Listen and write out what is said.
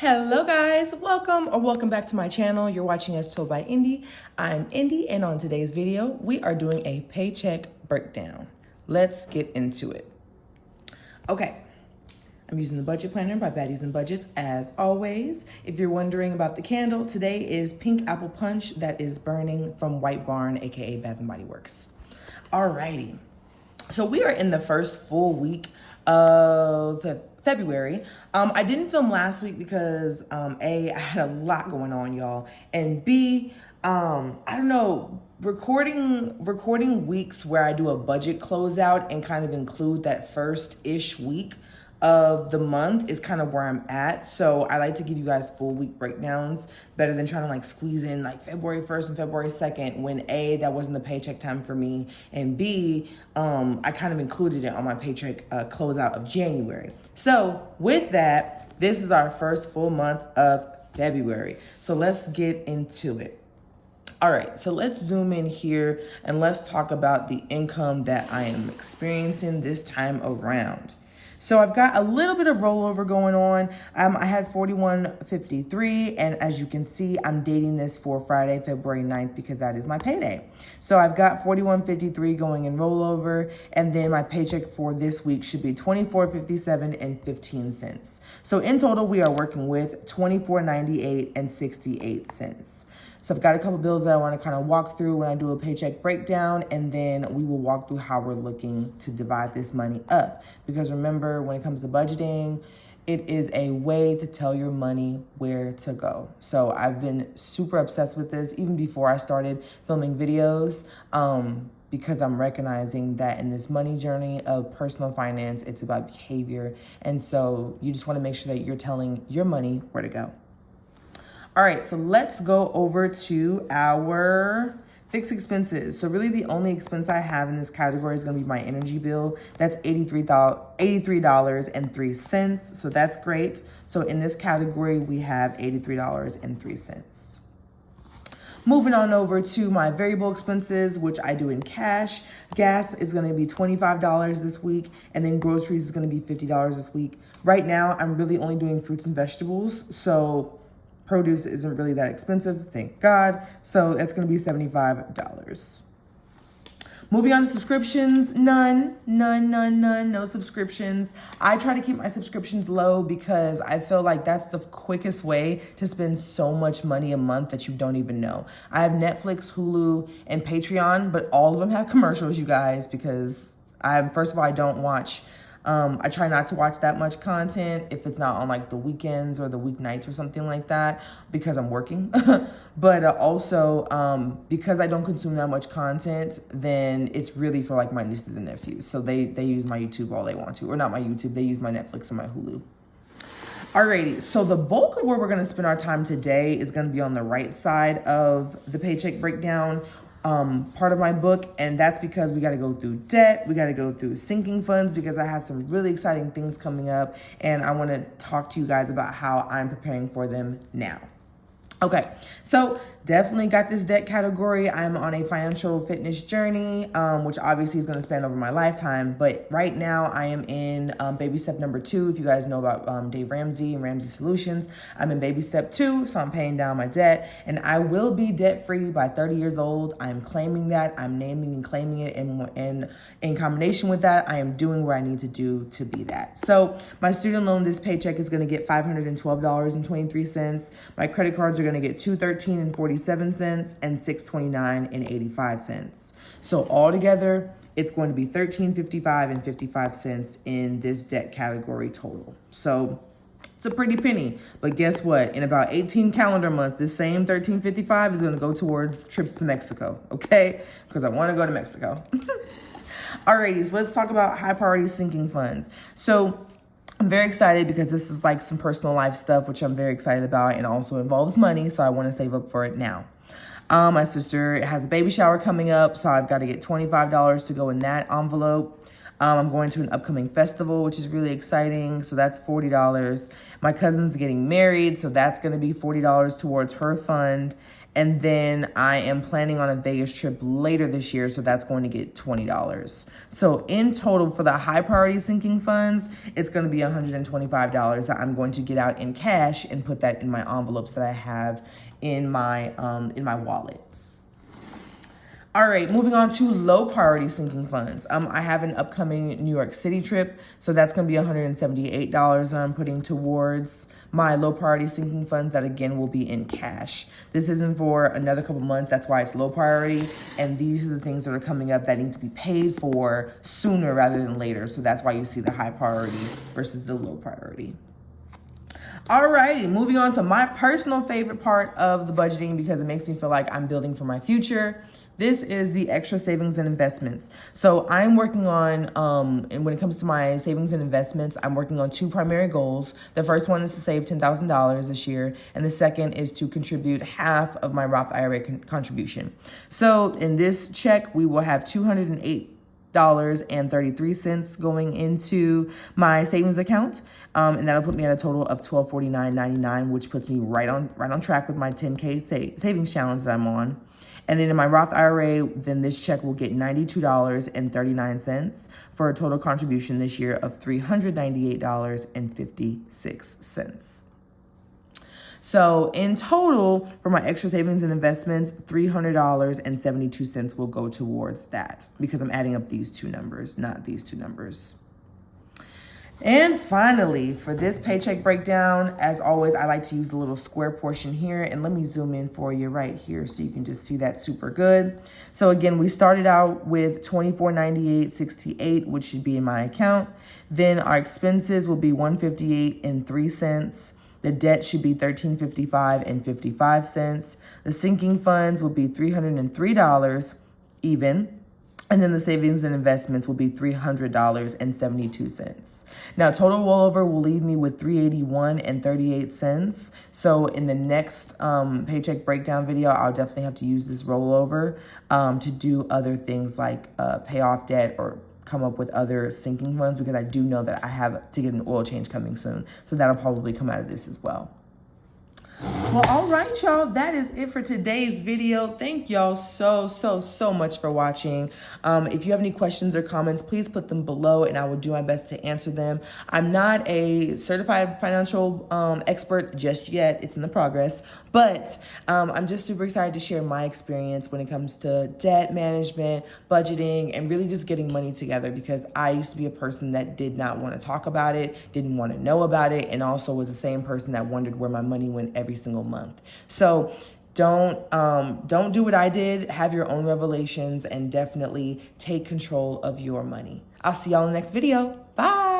Hello guys, welcome back to my channel. You're watching As Told by Indy. I'm Indy, and on today's video, we are doing a paycheck breakdown. Let's get into it. Okay, I'm using the budget planner by Baddies and Budgets as always. If you're wondering about the candle, today is Pink Apple Punch that is burning from White Barn, aka Bath and Body Works. Alrighty, so we are in the first full week of February. I didn't film last week because A, I had a lot going on, y'all, and B, I don't know, recording weeks where I do a budget closeout and kind of include that first-ish week of the month is kind of where I'm at. So I like to give you guys full week breakdowns better than trying to like squeeze in like February 1st and February 2nd when A, that wasn't the paycheck time for me, and B, I kind of included it on my paycheck closeout of January. So with that, this is our first full month of February. So let's get into it. All right, so let's zoom in here and let's talk about the income that I am experiencing this time around. So I've got a little bit of rollover going on. I had $41.53, and as you can see, I'm dating this for Friday, February 9th, because that is my payday. So I've got $41.53 going in rollover, and then my paycheck for this week should be $24.57 and 15 cents. So in total, we are working with $24.98 and 68 cents. So I've got a couple bills that I want to kind of walk through when I do a paycheck breakdown, and then we will walk through how we're looking to divide this money up. Because remember, when it comes to budgeting, it is a way to tell your money where to go. So I've been super obsessed with this even before I started filming videos, because I'm recognizing that in this money journey of personal finance, it's about behavior. And so you just want to make sure that you're telling your money where to go. All right, so let's go over to our fixed expenses. So really the only expense I have in this category is gonna be my energy bill. That's $83.03. So that's great. So in this category, we have $83.03. Moving on over to my variable expenses, which I do in cash. Gas is gonna be $25 this week, and then groceries is gonna be $50 this week. Right now, I'm really only doing fruits and vegetables, so produce isn't really that expensive, thank God. So that's gonna be $75. Moving on to subscriptions, none, no subscriptions. I try to keep my subscriptions low because I feel like that's the quickest way to spend so much money a month that you don't even know. I have Netflix, Hulu, and Patreon, but all of them have commercials, you guys, because first of all, I don't watch I try not to watch that much content if it's not on like the weekends or the weeknights or something like that because I'm working. But also because I don't consume that much content, then it's really for like my nieces and nephews. So they use my YouTube all they want to, or not my YouTube, they use my Netflix and my Hulu. Alrighty, so the bulk of where we're gonna spend our time today is gonna be on the right side of the paycheck breakdown part of my book, and that's because we got to go through debt, we got to go through sinking funds, because I have some really exciting things coming up, and I want to talk to you guys about how I'm preparing for them now. Okay, so definitely got this debt category. I'm on a financial fitness journey, which obviously is going to span over my lifetime. But right now I am in baby step number 2. If you guys know about Dave Ramsey and Ramsey Solutions, I'm in baby step 2. So I'm paying down my debt, and I will be debt free by 30 years old. I'm claiming that. I'm naming and claiming it. And in combination with that, I am doing what I need to do to be that. So my student loan, this paycheck is going to get $512.23. My credit cards are going to get $213.47 and $629.85. So altogether, it's going to be $13.55 and 55 cents in this debt category total. So it's a pretty penny, but guess what? In about 18 calendar months, this same $13.55 is going to go towards trips to Mexico, okay? Because I want to go to Mexico. Alrighty, so let's talk about high priority sinking funds. So I'm very excited because this is like some personal life stuff, which I'm very excited about, and also involves money. So I want to save up for it now. My sister has a baby shower coming up, so I've got to get $25 to go in that envelope. I'm going to an upcoming festival, which is really exciting. So that's $40. My cousin's getting married, so that's going to be $40 towards her fund. And then I am planning on a Vegas trip later this year, so that's going to get $20. So in total for the high priority sinking funds, it's going to be $125 that I'm going to get out in cash and put that in my envelopes that I have in my wallet. All right, moving on to low priority sinking funds. I have an upcoming New York City trip, so that's going to be $178 that I'm putting towards my low priority sinking funds that again will be in cash. This isn't for another couple months, that's why it's low priority, and these are the things that are coming up that need to be paid for sooner rather than later, so that's why you see the high priority versus the low priority. Alrighty, moving on to my personal favorite part of the budgeting because it makes me feel like I'm building for my future. This is the extra savings and investments. So I'm working on, and when it comes to my savings and investments, I'm working on two primary goals. The first one is to save $10,000 this year, and the second is to contribute half of my Roth IRA contribution. So in this check, we will have $208.33 going into my savings account, and that'll put me at a total of $1,249.99, which puts me right on track with my 10K savings challenge that I'm on. And then in my Roth IRA, then this check will get $92.39 for a total contribution this year of $398.56. So in total, for my extra savings and investments, $300.72 will go towards that because I'm adding up these two numbers, not these two numbers. And finally, for this paycheck breakdown, as always, I like to use the little square portion here. And let me zoom in for you right here so you can just see that super good. So again, we started out with $24.98.68, which should be in my account. Then our expenses will be $158.03. The debt should be $13.55.55. The sinking funds will be $303 even. And then the savings and investments will be $300.72. Now, total rollover will leave me with $381.38. So in the next paycheck breakdown video, I'll definitely have to use this rollover to do other things like pay off debt or come up with other sinking funds because I do know that I have to get an oil change coming soon. So that'll probably come out of this as well. Well, all right, y'all, that is it for today's video. Thank y'all so much for watching. If you have any questions or comments, please put them below and I will do my best to answer them. I'm not a certified financial expert just yet. It's in the progress, but I'm just super excited to share my experience when it comes to debt management, budgeting, and really just getting money together because I used to be a person that did not want to talk about it, didn't want to know about it, and also was the same person that wondered where my money went every single month. So don't do what I did. Have your own revelations and definitely take control of your money. I'll see y'all in the next video. Bye.